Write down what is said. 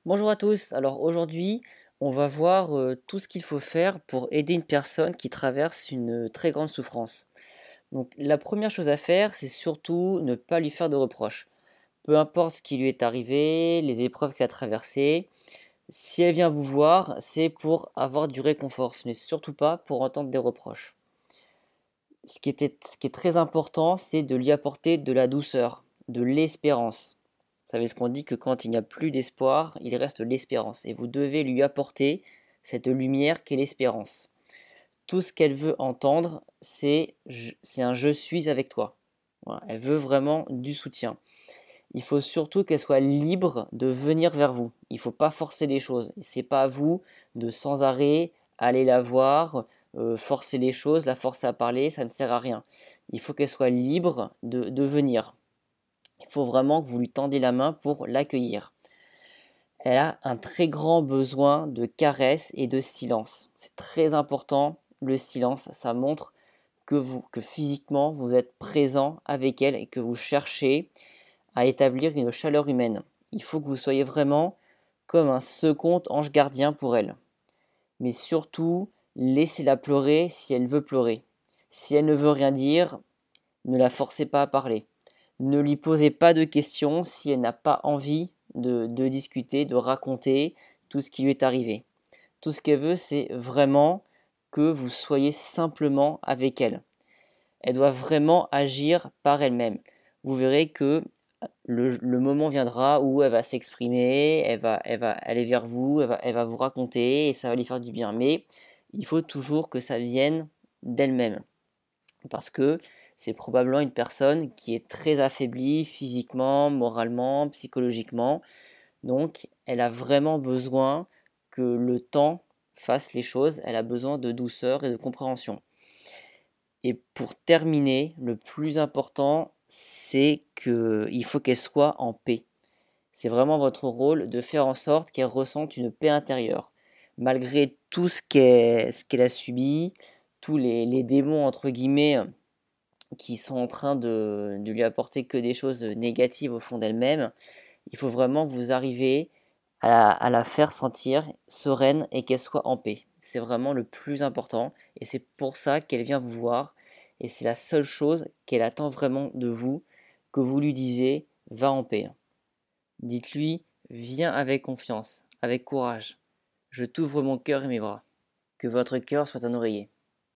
Bonjour à tous. Alors aujourd'hui, on va voir tout ce qu'il faut faire pour aider une personne qui traverse une très grande souffrance. Donc la première chose à faire, c'est surtout ne pas lui faire de reproches. Peu importe ce qui lui est arrivé, les épreuves qu'elle a traversées, si elle vient vous voir, c'est pour avoir du réconfort. Ce n'est surtout pas pour entendre des reproches. Ce qui est très important, c'est de lui apporter de la douceur, de l'espérance. Vous savez ce qu'on dit que quand il n'y a plus d'espoir, il reste l'espérance. Et vous devez lui apporter cette lumière qu'est l'espérance. Tout ce qu'elle veut entendre, c'est un je suis avec toi. Voilà, elle veut vraiment du soutien. Il faut surtout qu'elle soit libre de venir vers vous. Il ne faut pas forcer les choses. C'est pas à vous de sans arrêt aller la voir, forcer les choses, la forcer à parler, ça ne sert à rien. Il faut qu'elle soit libre de venir. Il faut vraiment que vous lui tendez la main pour l'accueillir. Elle a un très grand besoin de caresses et de silence. C'est très important, le silence. Ça montre que physiquement vous êtes présent avec elle et que vous cherchez à établir une chaleur humaine. Il faut que vous soyez vraiment comme un second ange gardien pour elle. Mais surtout, laissez-la pleurer si elle veut pleurer. Si elle ne veut rien dire, ne la forcez pas à parler. Ne lui posez pas de questions si elle n'a pas envie de discuter, de raconter tout ce qui lui est arrivé. Tout ce qu'elle veut, c'est vraiment que vous soyez simplement avec elle. Elle doit vraiment agir par elle-même. Vous verrez que le moment viendra où elle va s'exprimer, elle va aller vers vous, elle va vous raconter et ça va lui faire du bien. Mais il faut toujours que ça vienne d'elle-même. Parce que c'est probablement une personne qui est très affaiblie physiquement, moralement, psychologiquement. Donc elle a vraiment besoin que le temps fasse les choses. Elle a besoin de douceur et de compréhension. Et pour terminer, le plus important, c'est qu'il faut qu'elle soit en paix. C'est vraiment votre rôle de faire en sorte qu'elle ressente une paix intérieure. Malgré tout ce qu'elle a subi, tous les démons, entre guillemets, qui sont en train de lui apporter que des choses négatives au fond d'elle-même, il faut vraiment que vous arriver à la faire sentir sereine et qu'elle soit en paix. C'est vraiment le plus important et c'est pour ça qu'elle vient vous voir et c'est la seule chose qu'elle attend vraiment de vous, que vous lui disiez va en paix. Dites-lui viens avec confiance, avec courage. Je t'ouvre mon cœur et mes bras. Que votre cœur soit un oreiller.